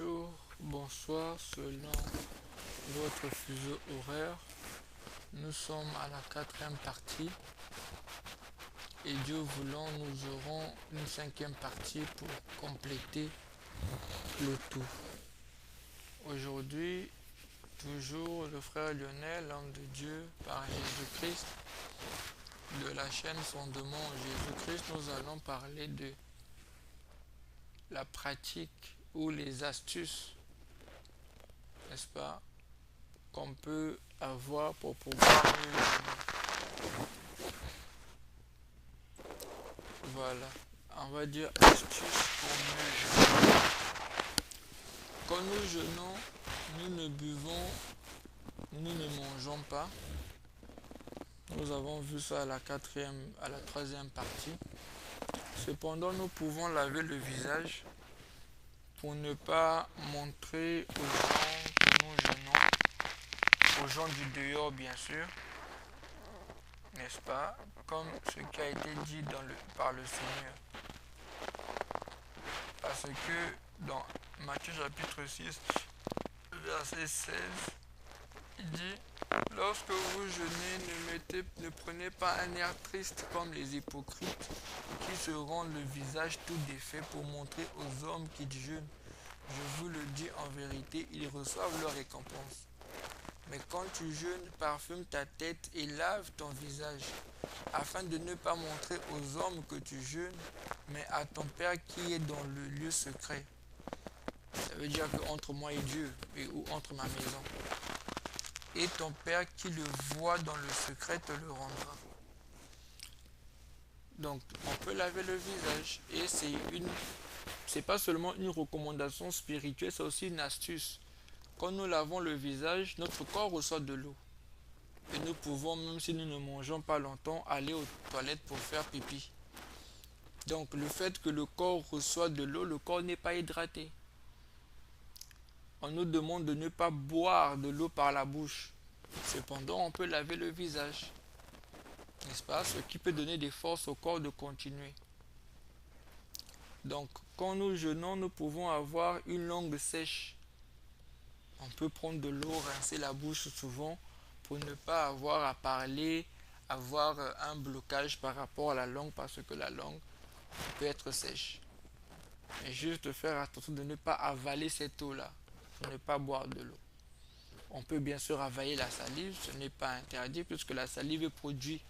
Bonjour, bonsoir, selon votre fuseau horaire. Nous sommes à la quatrième partie et Dieu voulant, nous aurons une cinquième partie pour compléter le tout. Aujourd'hui, toujours le frère Lionel, l'homme de Dieu, par Jésus-Christ, de la chaîne Fondement Jésus-Christ, nous allons parler de la pratique ou les astuces, n'est-ce pas, qu'on peut avoir pour pouvoir mieux jeûner. Voilà, on va dire astuces pour mieux jeûner. Quand nous jeûnons, nous ne buvons, nous ne mangeons pas. Nous avons vu ça à la troisième partie. Cependant, nous pouvons laver le visage pour ne pas montrer aux gens que nous jeûnons, aux gens du dehors bien sûr, n'est-ce pas, comme ce qui a été dit par le Seigneur. Parce que dans Matthieu chapitre 6, verset 16, il dit: lorsque vous jeûnez, ne prenez pas un air triste comme les hypocrites qui se rendent le visage tout défait pour montrer aux hommes qu'ils jeûnent. Je vous le dis en vérité, ils reçoivent leur récompense. Mais quand tu jeûnes, parfume ta tête et lave ton visage, afin de ne pas montrer aux hommes que tu jeûnes, mais à ton Père qui est dans le lieu secret. Ça veut dire que entre moi et Dieu, ou entre ma maison. Et ton Père qui le voit dans le secret te le rendra. Donc, on peut laver le visage. Et c'est pas seulement une recommandation spirituelle, c'est aussi une astuce. Quand nous lavons le visage, notre corps reçoit de l'eau. Et nous pouvons, même si nous ne mangeons pas longtemps, aller aux toilettes pour faire pipi. Donc, le fait que le corps reçoit de l'eau, le corps n'est pas hydraté. On nous demande de ne pas boire de l'eau par la bouche. Cependant, on peut laver le visage, n'est-ce pas? Ce qui peut donner des forces au corps de continuer. Donc, quand nous jeûnons, nous pouvons avoir une langue sèche. On peut prendre de l'eau, rincer la bouche souvent pour ne pas avoir à parler, avoir un blocage par rapport à la langue parce que la langue peut être sèche. Mais juste faire attention de ne pas avaler cette eau-là, pour ne pas boire de l'eau. On peut bien sûr avaler la salive, ce n'est pas interdit puisque la salive est produite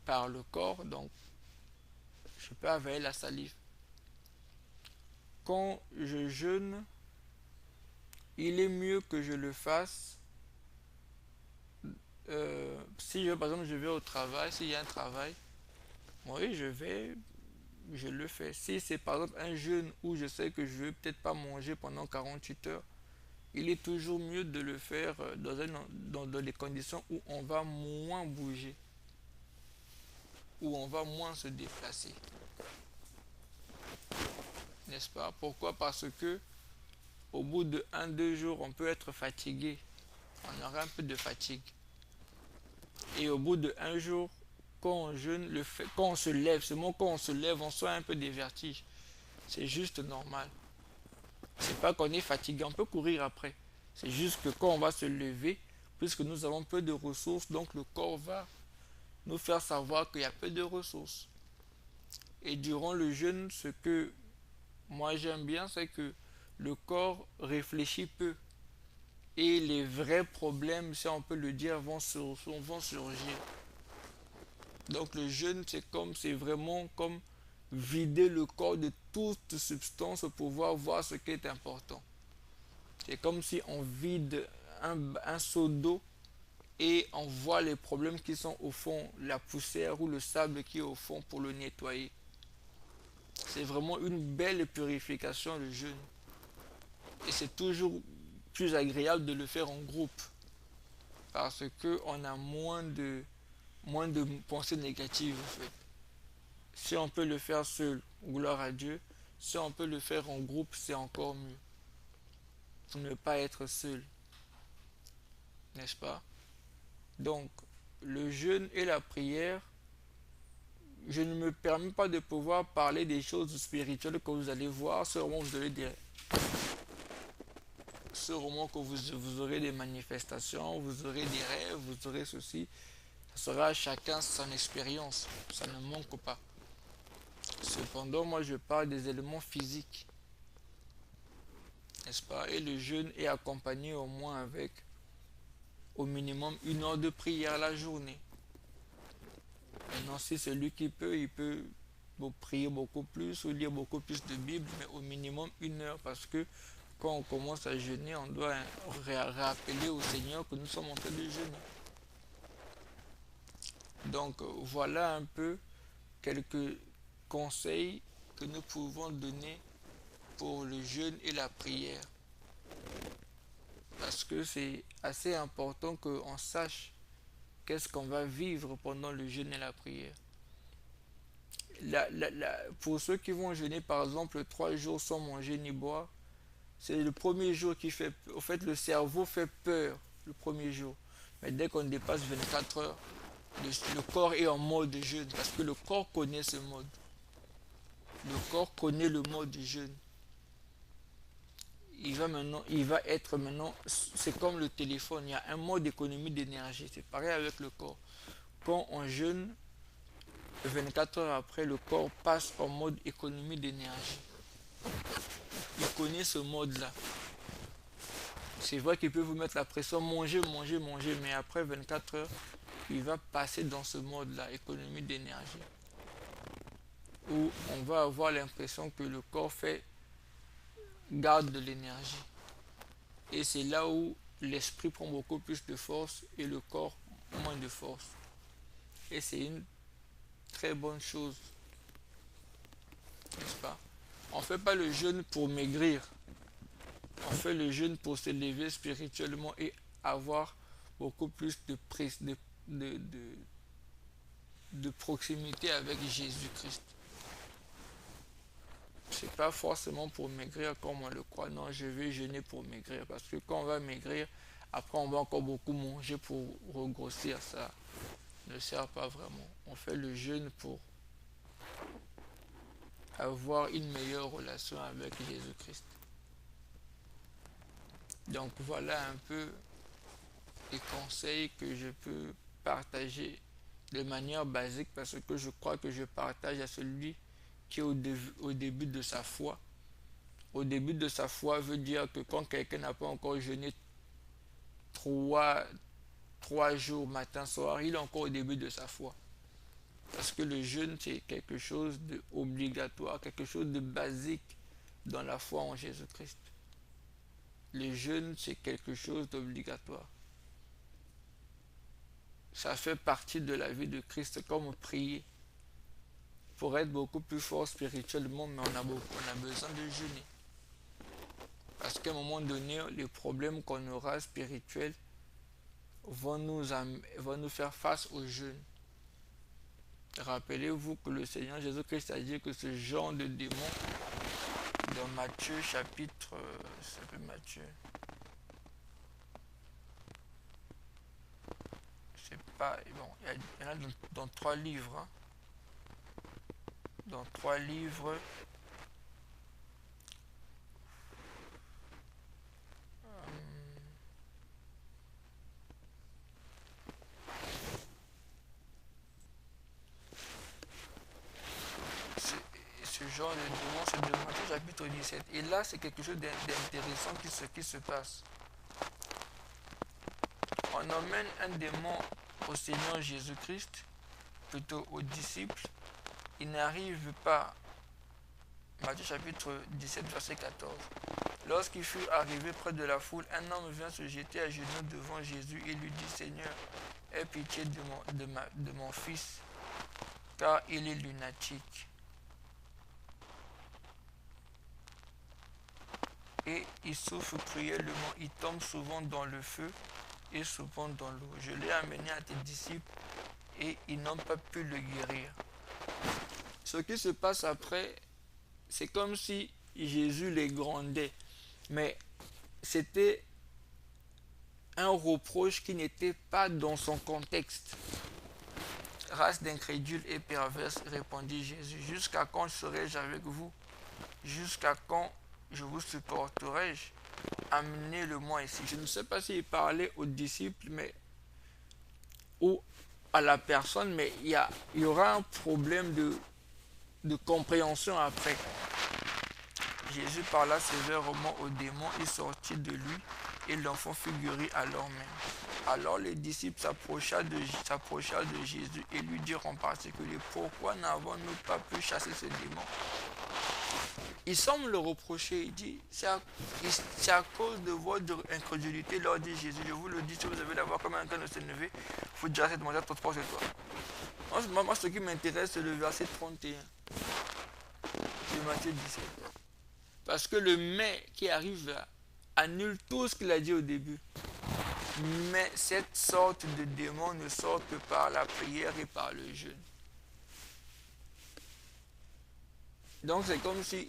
par le corps, donc je peux avaler la salive. Quand je jeûne, il est mieux que je le fasse. Si par exemple je vais au travail, s'il y a un travail, oui je le fais. Si c'est par exemple un jeûne où je sais que je ne vais peut-être pas manger pendant 48 heures, il est toujours mieux de le faire dans des conditions où on va moins bouger, où on va moins se déplacer. N'est-ce pas? Pourquoi? Parce que au bout de 1-2 jours, on peut être fatigué. On aura un peu de fatigue. Et au bout de 1 jour, quand on jeûne, quand on se lève, seulement quand on se lève, on sent un peu des vertiges. C'est juste normal. C'est pas qu'on est fatigué, on peut courir après. C'est juste que quand on va se lever, puisque nous avons peu de ressources, donc le corps va nous faire savoir qu'il y a peu de ressources. Et durant le jeûne, ce que moi j'aime bien, c'est que le corps réfléchit peu. Et les vrais problèmes, si on peut le dire, vont surgir. Donc le jeûne, c'est vraiment comme vider le corps de toute substance pour pouvoir voir ce qui est important. C'est comme si on vide un seau d'eau et on voit les problèmes qui sont au fond, la poussière ou le sable qui est au fond pour le nettoyer. C'est vraiment une belle purification le jeûne. Et c'est toujours plus agréable de le faire en groupe parce qu'on a moins de pensées négatives en fait. Si on peut le faire seul, gloire à Dieu. Si on peut le faire en groupe, c'est encore mieux. Pour ne pas être seul, n'est-ce pas? Donc, le jeûne et la prière, je ne me permets pas de pouvoir parler des choses spirituelles que vous allez voir, sûrement vous allez dire sûrement que vous aurez des manifestations, vous aurez des rêves, vous aurez ceci. Ça sera chacun son expérience, ça ne manque pas. Cependant, moi je parle des éléments physiques, n'est-ce pas? Et le jeûne est accompagné au moins avec au minimum 1 heure de prière la journée. Maintenant, si celui qui peut, il peut prier beaucoup plus ou lire beaucoup plus de Bible, mais au minimum 1 heure, parce que quand on commence à jeûner, on doit rappeler au Seigneur que nous sommes en train de jeûner. Donc voilà un peu quelques conseils que nous pouvons donner pour le jeûne et la prière. Parce que c'est assez important qu'on sache qu'est-ce qu'on va vivre pendant le jeûne et la prière. Pour ceux qui vont jeûner par exemple 3 jours sans manger ni boire, c'est le premier jour qui fait peur. En fait, le cerveau fait peur le premier jour. Mais dès qu'on dépasse 24 heures, le corps est en mode jeûne parce que le corps connaît ce mode. Le corps connaît le mode du jeûne. Il va être maintenant, c'est comme le téléphone, il y a un mode d'économie d'énergie. C'est pareil avec le corps. Quand on jeûne, 24 heures après, le corps passe en mode économie d'énergie. Il connaît ce mode-là. C'est vrai qu'il peut vous mettre la pression, manger, manger, manger, mais après 24 heures, il va passer dans ce mode-là, économie d'énergie, où on va avoir l'impression que le corps garde de l'énergie. Et c'est là où l'esprit prend beaucoup plus de force et le corps moins de force. Et c'est une très bonne chose, n'est-ce pas? On ne fait pas le jeûne pour maigrir. On fait le jeûne pour s'élever spirituellement et avoir beaucoup plus de proximité avec Jésus-Christ. C'est pas forcément pour maigrir comme on le croit. Non, je vais jeûner pour maigrir. Parce que quand on va maigrir, après on va encore beaucoup manger pour regrossir. Ça ne sert pas vraiment. On fait le jeûne pour avoir une meilleure relation avec Jésus-Christ. Donc voilà un peu les conseils que je peux partager de manière basique parce que je crois que je partage à celui qui est au début de sa foi. Au début de sa foi veut dire que quand quelqu'un n'a pas encore jeûné 3 jours matin soir, il est encore au début de sa foi. Parce que le jeûne c'est quelque chose d'obligatoire, quelque chose de basique dans la foi en Jésus-Christ. Le jeûne c'est quelque chose d'obligatoire. Ça fait partie de la vie de Christ, comme prier. Pour être beaucoup plus fort spirituellement, mais on a besoin de jeûner. Parce qu'à un moment donné, les problèmes qu'on aura spirituels vont nous faire face au jeûne. Rappelez-vous que le Seigneur Jésus-Christ a dit que ce genre de démons, dans Matthieu chapitre, c'est Matthieu, c'est pas, bon, il y en a dans 3 livres, hein. Dans 3 livres, ce genre de démon, c'est de Matthieu chapitre 17. Et là, c'est quelque chose d'intéressant qui se passe. On emmène un démon au Seigneur Jésus-Christ, plutôt aux disciples. Il n'arrive pas. Matthieu chapitre 17, verset 14. Lorsqu'il fut arrivé près de la foule, un homme vint se jeter à genoux devant Jésus et lui dit, Seigneur, aie pitié de mon fils, car il est lunatique. Et il souffre cruellement, il tombe souvent dans le feu et souvent dans l'eau. Je l'ai amené à tes disciples et ils n'ont pas pu le guérir. Ce qui se passe après, c'est comme si Jésus les grondait. Mais c'était un reproche qui n'était pas dans son contexte. Race d'incrédules et perverses, répondit Jésus, jusqu'à quand serai-je avec vous? Jusqu'à quand je vous supporterai-je? amenez-le-moi ici. Je ne sais pas s'il parlait aux disciples, mais ou à la personne, mais il y aura un problème de compréhension après. Jésus parla sévèrement au démon, il sortit de lui et l'enfant fut guéri alors même. Alors les disciples s'approchèrent de Jésus et lui dirent en particulier, pourquoi n'avons-nous pas pu chasser ce démon? Il semble le reprocher, il dit, c'est à cause de votre incrédulité, leur dit Jésus, je vous le dis, si vous avez la voix comme un train de s'élever, vous direz cette montagne trop sur toi. Moi, ce qui m'intéresse, c'est le verset 31 de Matthieu 17. Parce que le mais qui arrive là annule tout ce qu'il a dit au début. Mais cette sorte de démon ne sort que par la prière et par le jeûne. Donc c'est comme si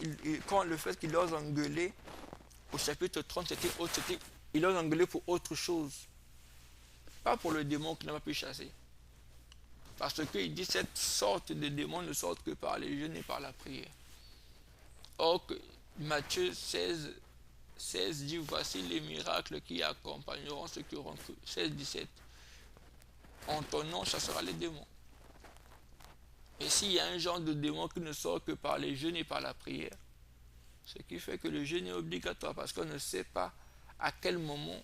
quand le fait qu'il ose engueuler au chapitre 30, il ose engueuler pour autre chose. Pas pour le démon qu'il n'a pas pu chasser. Parce qu'il dit cette sorte de démon ne sort que par les jeûnes et par la prière. Or, Matthieu 16 dit, voici les miracles qui accompagneront ceux qui auront cru. 16-17. En ton nom chassera les démons. Et s'il y a un genre de démon qui ne sort que par les jeûnes et par la prière, ce qui fait que le jeûne est obligatoire parce qu'on ne sait pas à quel moment,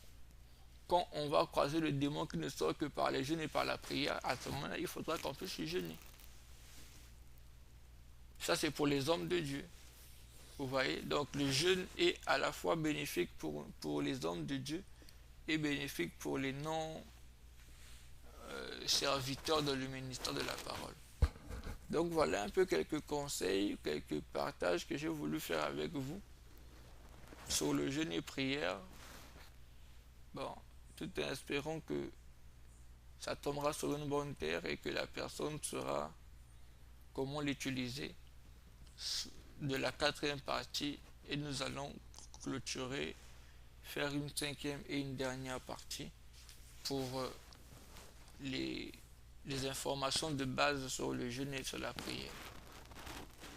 quand on va croiser le démon qui ne sort que par les jeûnes et par la prière, à ce moment-là, il faudra qu'on puisse jeûner. Ça, c'est pour les hommes de Dieu. Vous voyez, donc le jeûne est à la fois bénéfique pour les hommes de Dieu et bénéfique pour les non-serviteurs dans le ministère de la parole. Donc voilà un peu quelques conseils, quelques partages que j'ai voulu faire avec vous sur le jeûne et prière. Bon, tout en espérant que ça tombera sur une bonne terre et que la personne saura comment l'utiliser de la 4e partie et nous allons clôturer, faire une 5e et une dernière partie pour les informations de base sur le jeûne et sur la prière.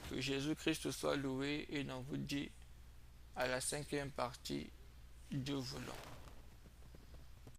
Que Jésus-Christ soit loué et on vous dit à la 5e partie, Dieu voulant.